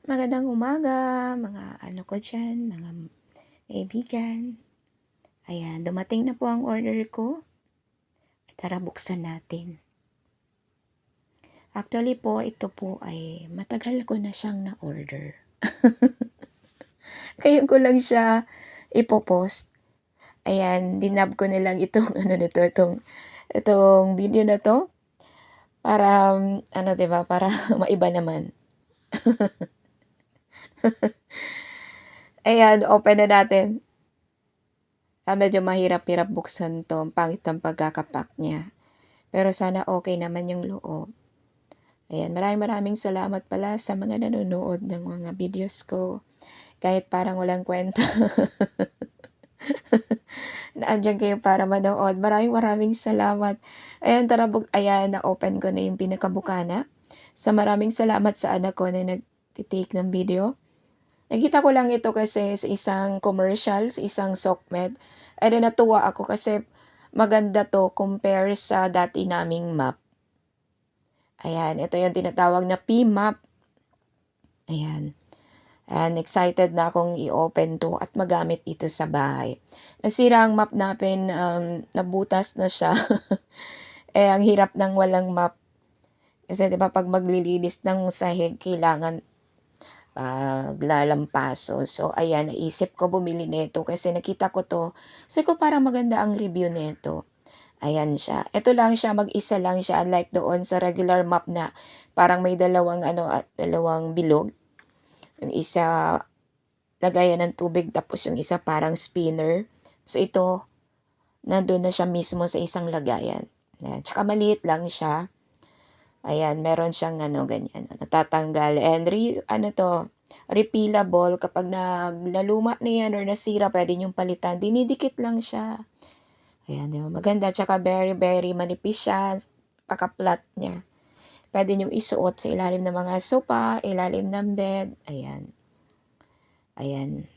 Magandang umaga, mga ano ko diyan, mga kaibigan. Ayan, dumating na po ang order ko. Tara, buksan natin. Actually po, ito po ay matagal ko na siyang na-order. Ngayon ko lang siya ipopost. Ayan, dinab ko na lang itong itong video na to para ano 'di ba, para maiba naman. Ayan, open na natin. Medyo mahirap-hirap buksan 'to, ang pangit ng pagkaka-pack niya. Pero sana okay naman yung loob. Ayan, maraming salamat pala sa mga nanonood ng mga videos ko. Kahit parang walang kwenta, na kayo para manood. Maraming salamat. Ayan, tara ayan, na-open ko na yung pinakabukana. Maraming salamat sa anak ko na nagti-take ng video. Nakita ko lang ito kasi sa isang commercial, sa isang SOCMED. And then natuwa ako kasi maganda 'to compare sa dati naming map. Ayan, ito yung tinatawag na PMAP. Ayan. And excited na akong i-open 'to at magamit ito sa bahay. Nasira ang map namin, nabutas na siya. Eh, ang hirap ng walang map. Kasi 'di ba 'pag maglilinis ng sahig kailangan maglalampaso. So ayan, naisip ko bumili nito kasi nakita ko 'to. Sabi ko parang maganda ang review nito. Ayan siya. Ito lang siya, mag-isa lang siya unlike doon sa regular map na parang may dalawang ano, dalawang bilog. Yung isa lagayan ng tubig tapos yung isa parang spinner. So ito, nandun na siya mismo sa isang lagayan. Ayan, tsaka maliit lang siya. Ayan, meron siyang ano, ganyan, natatanggal and ano 'to, refillable kapag naluma na 'yan or nasira puwede niyong palitan, dinidikit lang siya. Ayan, 'di ba maganda tsaka very manipis siya, paka-flat niya. Puwede niyong isuot sa ilalim ng mga sopa, ilalim ng bed, ayan. Ayan.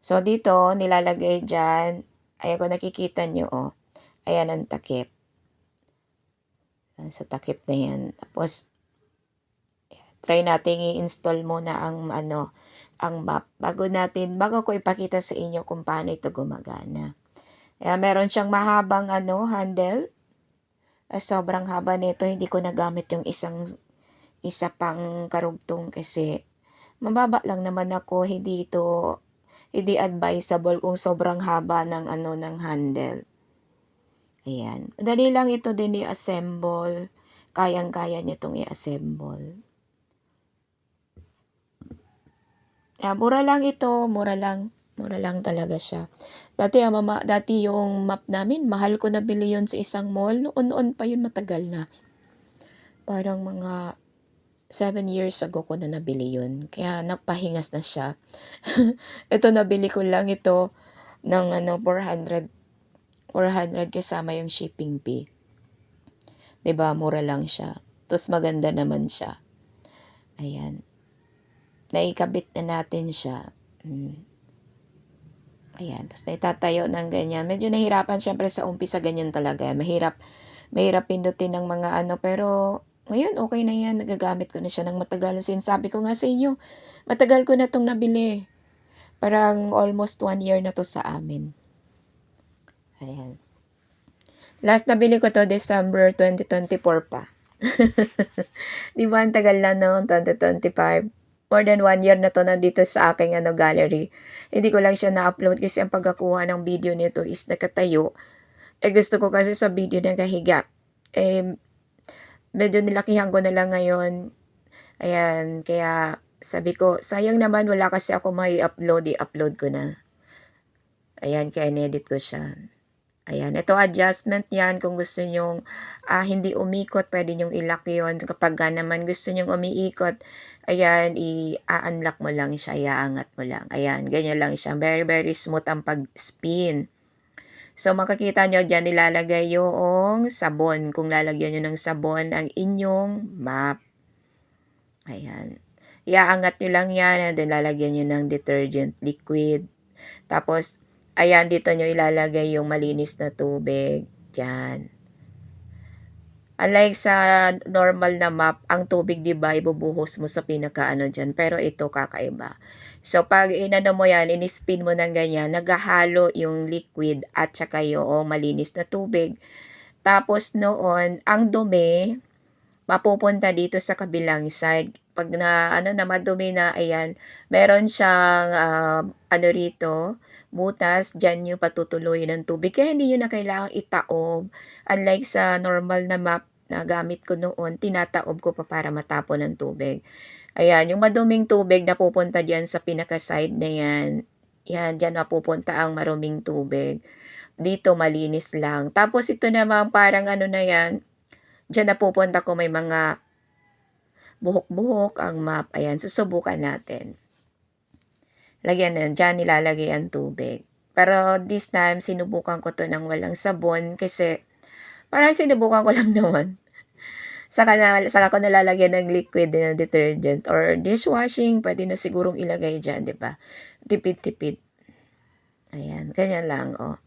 So dito nilalagay diyan, ayan kung nakikita niyo, oh, ayan ang takip. Sa takip na 'yan tapos try nating i-install muna ang ano, ang map bago ko ipakita sa inyo kung paano ito gumagana. Kaya meron siyang mahabang ano, handle. Sobrang haba nito hindi ko nagamit yung isa pang karugtong kasi mababa lang naman ako, hindi advisable kung sobrang haba ng ano, ng handle. Ayan, madali lang ito din i-assemble, kayang-kaya nitong i-assemble. Mura lang ito, mura lang talaga siya. Dati yung map namin mahal ko nabili yun sa isang mall, noon pa yun matagal na. Parang mga 7 years ago ko na nabili yun, kaya nagpahingas na siya. Ito nabili ko lang ito ng ano 400 kasama yung shipping fee. 'Di ba mura lang siya, tapos maganda naman siya. Ayan, naikabit na natin siya. Ayan, tapos naitatayo ng ganyan. Medyo nahirapan siyempre sa umpisa ganyan talaga, mahirap pindutin ng mga ano, pero ngayon okey na 'yan, nagagamit ko na siya ng matagal. Sinasabi ko nga sa inyo, matagal ko na 'tong nabili. Parang almost 1 year na 'to sa amin. Ayan. Last nabili ko 'to December 2024 pa. 'Di ba ang tagal na 'no, 2025. More than 1 year na 'to nandito sa aking ano, gallery. Hindi ko lang siya na-upload kasi ang pagkakuha ng video nito is nakatayo. Gusto ko kasi sa video nakahiga. Eh, medyo nilakihan ko na lang ngayon. Ayan, kaya sabi ko, sayang naman wala kasi ako mai-upload, i-upload ko na. Ayan, kaya inedit ko siya. Ayan, ito adjustment 'yan kung gusto niyong, hindi umikot puwede niyong i-lock 'yon. Kapagka naman gusto niyong umiikot, ayan i-a-unlock mo lang siya, iaangat mo lang. Ayan, ganyan lang siya. Very smooth ang pag-spin. So, makikita niyo diyan nilalagay yoong sabon, kung lalagyan niyo ng sabon ang inyong map. Ayan. Iaangat niyo lang 'yan and then lalagyan niyo ng detergent liquid. Tapos ayan, dito niyo ilalagay yung malinis na tubig, diyan. Unlike sa normal na mop, ang tubig 'di ba ibubuhos mo sa pinakaano diyan, pero ito kakaiba. So 'pag inano mo 'yan, in-spin mo ng ganyan, naghahalo yung liquid at saka yoong malinis na tubig. Tapos noon, ang dumi mapupunta dito sa kabilang side. 'Pag na ano na madumi na, ayan, meron siyang, ano rito, butas, diyan niyo patutuluyin ng tubig. Kaya hindi niyo na kailangang itaob. Unlike sa normal na mop na gamit ko noon, tinataob ko pa para matapon ng tubig. Ayan, yung maduming tubig napupunta diyan sa pinaka-side na 'yan. 'Yan, diyan napupunta ang maruming tubig. Dito malinis lang. Tapos ito namang parang ano na 'yan, diyan napupunta kung may mga buhok-buhok ang map, ayan susubukan natin. Lagyan na diyan nilalagay ang tubig. Pero this time sinubukan ko 'to ng walang sabon kasi parang sinubukan ko lang naman. Saka ko nalalagyan ng liquid na detergent or dishwashing, puwede na sigurong ilagay diyan, 'di ba? Tipid-tipid. Ayan, ganyan lang, oh.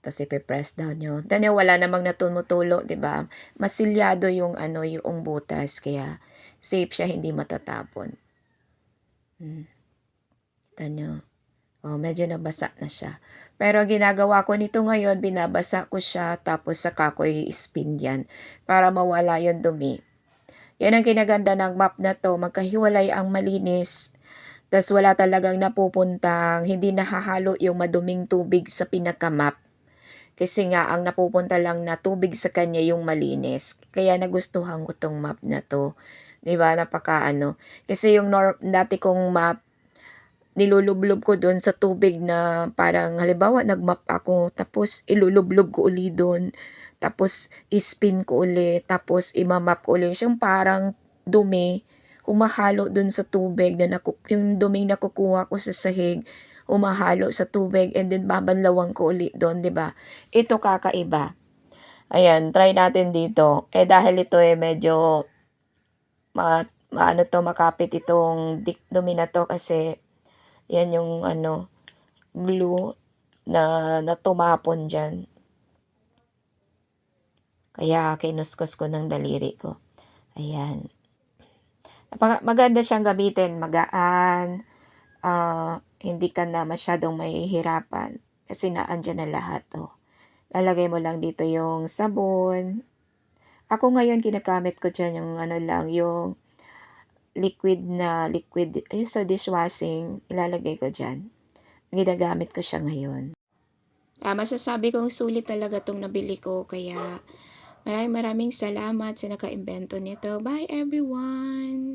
Tapos ipe-press down niyo. Tignan niyo wala namang tumutulo, 'di ba? Masilyado yung ano, yung butas kaya safe siya, hindi matatapon. Kita niyo. Oh, medyo nabasa na siya. Pero ang ginagawa ko nito ngayon, binabasa ko siya tapos saka ko i-spin 'yan para mawala yung dumi. 'Yan ang kinaganda ng mop na 'to, magkahiwalay ang malinis, ta's wala talagang napupuntang hindi nahahalo yung maduming tubig sa pinaka-mop. Kasi nga ang napupunta lang na tubig sa kanya yung malinis, kaya nagustuhan ko 'tong mop na 'to, 'di ba napakaano. Kasi yung dati kong mop, nilulublob ko dun sa tubig na parang halimbawa nag-mop ako tapos ilulublob ko uli dun, tapos i-spin ko uli, tapos ima-mop ko uli, yung parang dumi humahalo dun sa tubig na yung duming nakukuha ko sa sahig, humahalo sa tubig and then babanlawan ko uli dun, 'di ba? Ito kakaiba. Ayan, try natin dito. Eh, dahil ito, medyo maano 'to, makapit itong dumi na 'to kasi 'yan yung ano, glue na tumapon diyan. Kaya kinuskus ko ng daliri ko, ayan. Maganda siyang gamitin, magaan, hindi ka na masyadong mahihirapan kasi naandiyan na lahat, oh. Lalagay mo lang dito yung sabon. Ako ngayon ginagamit ko diyan yung ano lang, yung liquid yung sa dishwashing, ilalagay ko diyan. Ginagamit ko siya ngayon. Masasabi kong sulit talaga 'tong nabili ko kaya maraming maraming salamat sa nakaimbento nito. Bye everyone!